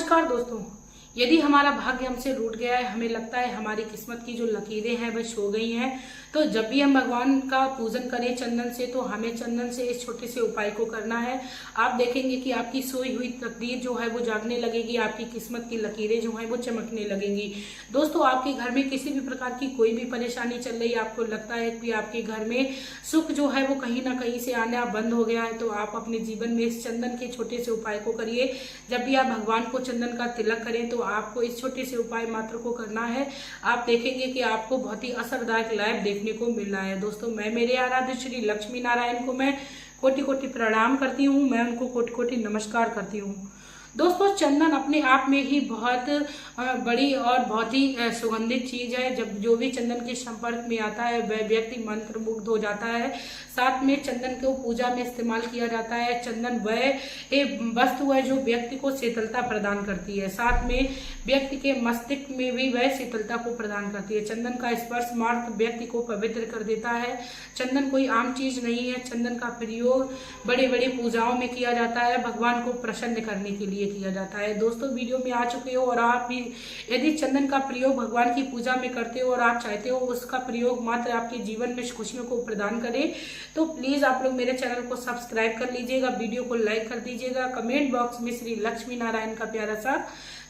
नमस्कार दोस्तों। यदि हमारा भाग्य हमसे रूठ गया है, हमें लगता है हमारी किस्मत की जो लकीरें हैं वह सो गई हैं, तो जब भी हम भगवान का पूजन करें चंदन से, तो हमें चंदन से इस छोटे से उपाय को करना है। आप देखेंगे कि आपकी सोई हुई तकदीर जो है वो जागने लगेगी, आपकी किस्मत की लकीरें जो हैं वो चमकने लगेंगी। दोस्तों, आपके घर में किसी भी प्रकार की कोई भी परेशानी चल रही है, आपको लगता है कि आपके घर में सुख जो है वो कहीं ना कहीं से आना बंद हो गया है, तो आप अपने जीवन में इस चंदन के छोटे से उपाय को करिए। जब भी आप भगवान को चंदन का तिलक करें तो आपको इस छोटे से उपाय मात्र को करना है। आप देखेंगे कि आपको बहुत ही असरदायक लाभ देखने को मिल रहा है। दोस्तों, मैं मेरे आराध्य श्री लक्ष्मी नारायण को मैं कोटि कोटि प्रणाम करती हूँ, मैं उनको कोटि कोटि नमस्कार करती हूँ। दोस्तों, चंदन अपने आप में ही बहुत बड़ी और बहुत ही सुगंधित चीज है। जब जो भी चंदन के संपर्क में आता है वह व्यक्ति मंत्र मुग्ध हो जाता है। साथ में चंदन को पूजा में इस्तेमाल किया जाता है। चंदन वह एक वस्तु है जो व्यक्ति को शीतलता प्रदान करती है, साथ में व्यक्ति के मस्तिष्क में भी वह शीतलता को प्रदान करती है। चंदन का स्पर्श मात्र व्यक्ति को पवित्र कर देता है। चंदन कोई आम चीज नहीं है। चंदन का प्रयोग बड़े बड़े पूजाओं में किया जाता है, भगवान को प्रसन्न करने के लिए किया जाता है। दोस्तों, वीडियो में आ चुके हो और आप भी यदि चंदन का प्रयोग भगवान की पूजा में करते हो और आप चाहते हो उसका प्रयोग मात्र आपके जीवन में खुशियों को प्रदान करे, तो प्लीज आप लोग मेरे चैनल को सब्सक्राइब कर लीजिएगा, वीडियो को लाइक कर दीजिएगा, कमेंट बॉक्स में श्री लक्ष्मी नारायण का प्यारा सा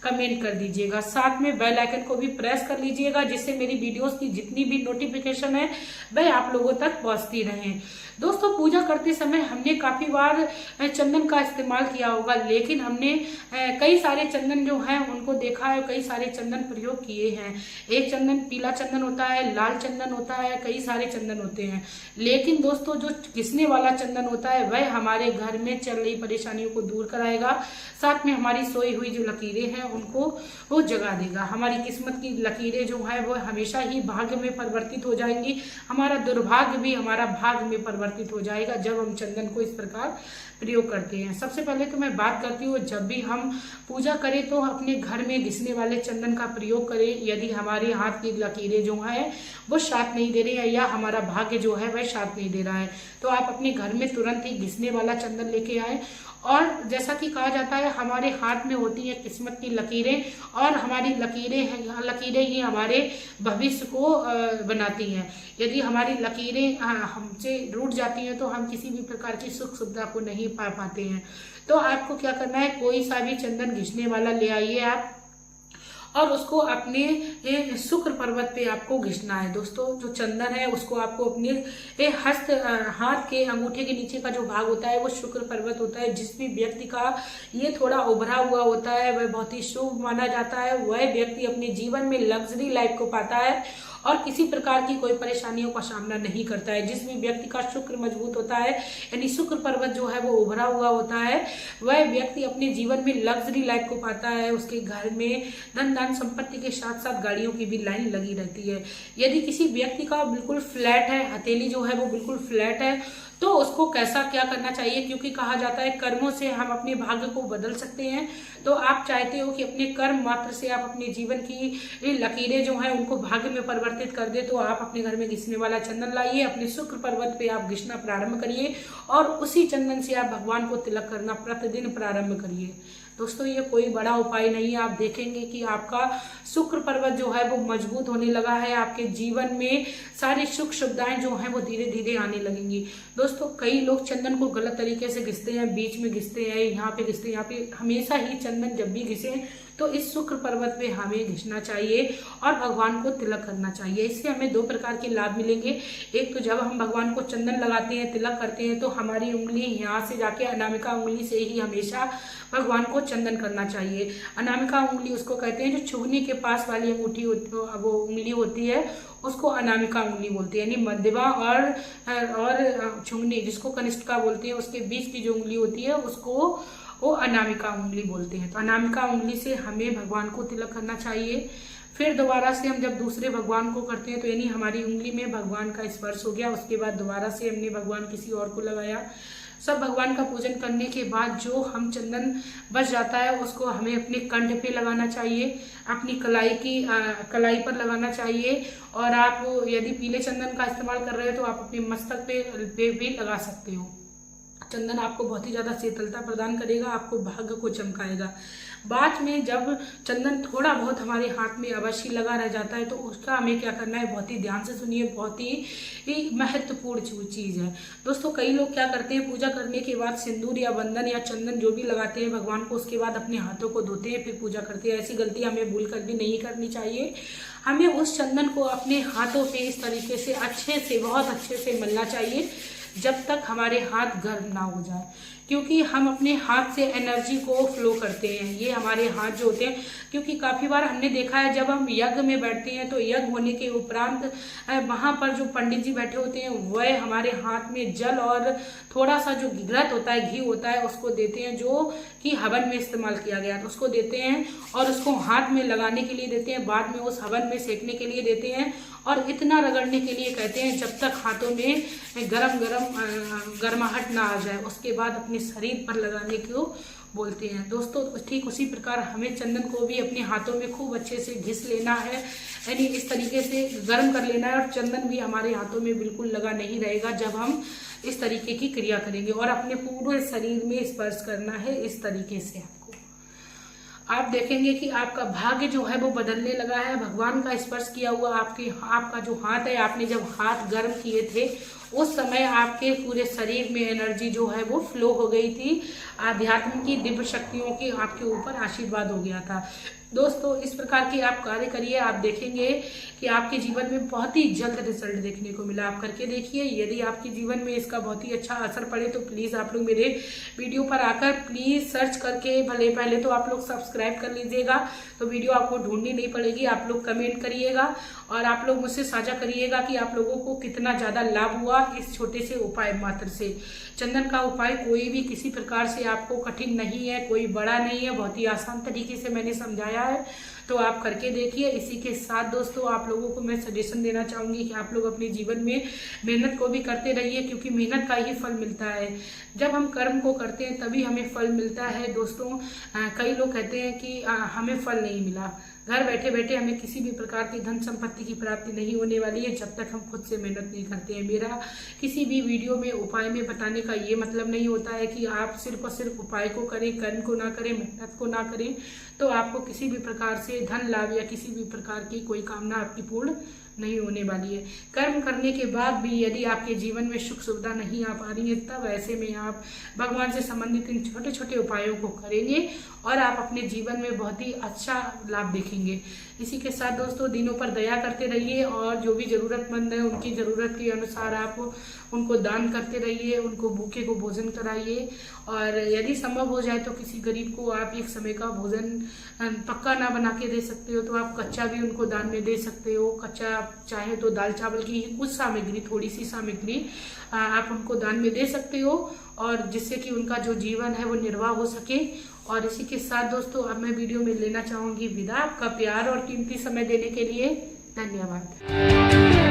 कमेंट कर दीजिएगा, साथ में बेल आइकन को भी प्रेस कर लीजिएगा, जिससे मेरी वीडियोस की जितनी भी नोटिफिकेशन है वह आप लोगों तक पहुंचती रहे। दोस्तों, पूजा करते समय हमने काफी बार चंदन का इस्तेमाल किया होगा, लेकिन हमने कई सारे चंदन जो हैं उनको देखा है, कई सारे चंदन प्रयोग किए हैं। एक चंदन पीला चंदन होता है, लाल चंदन होता है, कई सारे चंदन होते हैं, लेकिन दोस्तों जो घिसने वाला चंदन होता है वह हमारे घर में चल रही परेशानियों को दूर कराएगा, साथ में हमारी सोई हुई जो लकीरें हैं उनको वो जगा देगा। हमारी किस्मत की लकीरें जो है वो हमेशा ही भाग्य में परिवर्तित हो जाएंगी। हमारा दुर्भाग्य भी हमारा भाग्य में परिवर्तित हो जाएगा जब हम चंदन को इस प्रकार प्रयोग करते हैं। सबसे पहले तो मैं बात करती हूँ, जब भी हम पूजा करें तो अपने घर में घिसने वाले चंदन का प्रयोग करें। यदि हमारे हाथ की लकीरें जो है वो साथ नहीं दे रही है या हमारा भाग्य जो है वह साथ नहीं दे रहा है, तो आप अपने घर में तुरंत ही घिसने वाला चंदन लेके आए। और जैसा कि कहा जाता है हमारे हाथ में होती है किस्मत की लकीरें, और हमारी लकीरें ही हमारे भविष्य को बनाती हैं। यदि हमारी लकीरें हमसे रूठ जाती हैं तो हम किसी भी प्रकार की सुख सुविधा को नहीं पा पाते हैं। तो आपको क्या करना है, कोई सा भी चंदन घिसने वाला ले आइए आप, और उसको अपने शुक्र पर्वत पे आपको घिसना है। दोस्तों, जो चंदन है उसको आपको अपने हाथ के अंगूठे के नीचे का जो भाग होता है वो शुक्र पर्वत होता है। जिस भी व्यक्ति का ये थोड़ा उभरा हुआ होता है वह बहुत ही शुभ माना जाता है। वह व्यक्ति अपने जीवन में लग्जरी लाइफ को पाता है और किसी प्रकार की कोई परेशानियों का सामना नहीं करता है। जिस भी व्यक्ति का शुक्र मजबूत होता है, यानी शुक्र पर्वत जो है वो उभरा हुआ होता है, वह व्यक्ति अपने जीवन में लग्जरी लाइफ को पाता है। उसके घर में धन धान संपत्ति के साथ साथ गाड़ियों की भी लाइन लगी रहती है। यदि किसी व्यक्ति का बिल्कुल फ्लैट है, हथेली जो है वो बिल्कुल फ्लैट है, तो उसको कैसा क्या करना चाहिए, क्योंकि कहा जाता है कर्मों से हम अपने भाग्य को बदल सकते हैं। तो आप चाहते हो कि अपने कर्म मात्र से आप अपने जीवन की लकीरें जो हैं उनको भाग्य में परिवर्तित कर दे, तो आप अपने घर में घिसने वाला चंदन लाइए, अपने शुक्र पर्वत पे आप घिसना प्रारंभ करिए और उसी चंदन से आप भगवान को तिलक करना प्रतिदिन प्रारंभ करिए। दोस्तों, ये कोई बड़ा उपाय नहीं है। आप देखेंगे कि आपका शुक्र पर्वत जो है वो मजबूत होने लगा है, आपके जीवन में सारी सुख सुविधाएं जो हैं वो धीरे धीरे आने लगेंगी। दोस्तों, कई लोग चंदन को गलत तरीके से घिसते हैं, बीच में घिसते हैं, यहाँ पे घिसते हैं, यहाँ पे। हमेशा ही चंदन जब भी घिसे तो इस शुक्र पर्वत पे हमें घिसना चाहिए और भगवान को तिलक करना चाहिए। इससे हमें दो प्रकार के लाभ मिलेंगे। एक तो जब हम भगवान को चंदन लगाते हैं, तिलक करते हैं, तो हमारी उंगली यहाँ से जाके अनामिका उंगली से ही हमेशा भगवान को चंदन करना चाहिए। अनामिका उंगली उसको कहते हैं जो छुगनी के पास वाली अंगूठी वो उंगली होती है, उसको अनामिका उंगली बोलते हैं। यानी मध्यमा और छुगनी, जिसको कनिष्ठिका बोलते हैं, उसके बीच की जो उंगली होती है उसको वो अनामिका उंगली बोलते हैं। तो अनामिका उंगली से हमें भगवान को तिलक करना चाहिए। फिर दोबारा से हम जब दूसरे भगवान को करते हैं तो यानी हमारी उंगली में भगवान का स्पर्श हो गया, उसके बाद दोबारा से हमने भगवान किसी और को लगाया। सब भगवान का पूजन करने के बाद जो हम चंदन बच जाता है उसको हमें अपने कंठ पे लगाना चाहिए, अपनी कलाई पर लगाना चाहिए। और आप यदि पीले चंदन का इस्तेमाल कर रहे हो तो आप अपने मस्तक पे भी लगा सकते हो। चंदन आपको बहुत ही ज्यादा शीतलता प्रदान करेगा, आपको भाग्य को चमकाएगा। बाद में जब चंदन थोड़ा बहुत हमारे हाथ में अवश्य लगा रह जाता है तो उसका हमें क्या करना है, बहुत ही ध्यान से सुनिए, बहुत ही महत्वपूर्ण चीज है दोस्तों। कई लोग क्या करते हैं, पूजा करने के बाद सिंदूर या बंधन या चंदन जो भी लगाते हैं भगवान को, उसके बाद अपने हाथों को धोते हैं फिर पूजा करते हैं। ऐसी गलती हमें भूल कर भी नहीं करनी चाहिए। हमें उस चंदन को अपने हाथों पे इस तरीके से अच्छे से, बहुत अच्छे से मलना चाहिए जब तक हमारे हाथ गर्म ना हो जाए, क्योंकि हम अपने हाथ से एनर्जी को फ्लो करते हैं। ये हमारे हाथ जो होते हैं, क्योंकि काफी बार हमने देखा है जब हम यज्ञ में बैठते हैं तो यज्ञ होने के उपरांत वहां पर जो पंडित जी बैठे होते हैं वह हमारे हाथ में जल और थोड़ा सा जो घृत होता है, घी होता है, उसको देते हैं, जो कि हवन में इस्तेमाल किया गया तो उसको देते हैं और उसको हाथ में लगाने के लिए देते हैं, बाद में उस हवन में सेकने के लिए देते हैं और इतना रगड़ने के लिए कहते हैं जब तक हाथों में गर्माहट ना आ जाए, उसके बाद अपने शरीर पर लगाने को बोलते हैं दोस्तों। ठीक उसी प्रकार हमें चंदन को भी अपने हाथों में खूब अच्छे से घिस लेना है, यानी इस तरीके से गर्म कर लेना है और चंदन भी हमारे हाथों में बिल्कुल लगा नहीं रहेगा जब हम इस तरीके की क्रिया करेंगे, और अपने पूरे शरीर में स्पर्श करना है इस तरीके से। आप देखेंगे कि आपका भाग्य जो है वो बदलने लगा है। भगवान का स्पर्श किया हुआ आपका जो हाथ है, आपने जब हाथ गर्म किए थे उस समय आपके पूरे शरीर में एनर्जी जो है वो फ्लो हो गई थी, आध्यात्म की दिव्य शक्तियों की आपके ऊपर आशीर्वाद हो गया था दोस्तों। इस प्रकार के आप कार्य करिए, आप देखेंगे कि आपके जीवन में बहुत ही जल्द रिजल्ट देखने को मिला। आप करके देखिए, यदि आपके जीवन में इसका बहुत ही अच्छा असर पड़े तो प्लीज आप लोग मेरे वीडियो पर आकर प्लीज सर्च करके, भले पहले तो आप लोग सब्सक्राइब कर लीजिएगा तो वीडियो आपको ढूंढनी नहीं पड़ेगी। आप लोग कमेंट करिएगा और आप लोग मुझसे साझा करिएगा कि आप लोगों को कितना ज्यादा लाभ हुआ इस छोटे से उपाय मात्र से। चंदन का उपाय कोई भी किसी प्रकार से आपको कठिन नहीं है, कोई बड़ा नहीं है, बहुत ही आसान तरीके से मैंने समझाया है, तो आप करके देखिए। इसी के साथ दोस्तों आप लोगों को मैं सजेशन देना चाहूंगी कि आप लोग अपने जीवन में मेहनत को भी करते रहिए, क्योंकि मेहनत का ही फल मिलता है। जब हम कर्म को करते हैं तभी हमें फल मिलता है दोस्तों। कई लोग कहते हैं कि हमें फल नहीं मिला, घर बैठे बैठे हमें किसी भी प्रकार की धन संपत्ति की प्राप्ति नहीं होने वाली है जब तक हम खुद से मेहनत नहीं करते हैं। मेरा किसी भी वीडियो में उपाय में बताने का ये मतलब नहीं होता है कि आप सिर्फ और सिर्फ उपाय को करें, कर्म को ना करें, मेहनत को ना करें तो आपको किसी भी प्रकार से धन लाभ या किसी भी प्रकार की कोई कामना आपकी पूर्ण नहीं होने वाली है। कर्म करने के बाद भी यदि आपके जीवन में सुख सुविधा नहीं आ पा रही है तब ऐसे में आप भगवान से संबंधित इन छोटे छोटे उपायों को करेंगे और आप अपने जीवन में बहुत ही अच्छा लाभ देखेंगे। इसी के साथ दोस्तों दिनों पर दया करते रहिए और जो भी जरूरतमंद है उनकी जरूरत के अनुसार आप उनको दान करते रहिए, उनको भूखे को भोजन कराइए और यदि संभव हो जाए तो किसी गरीब को आप एक समय का भोजन पक्का ना बना के दे सकते हो तो आप कच्चा भी उनको दान में दे सकते हो। कच्चा चाहे तो दाल चावल की कुछ सामग्री, थोड़ी सी सामग्री आप उनको दान में दे सकते हो और जिससे कि उनका जो जीवन है वो निर्वाह हो सके। और इसी के साथ दोस्तों अब मैं वीडियो में लेना चाहूंगी विदा। आपका प्यार और कीमती समय देने के लिए धन्यवाद।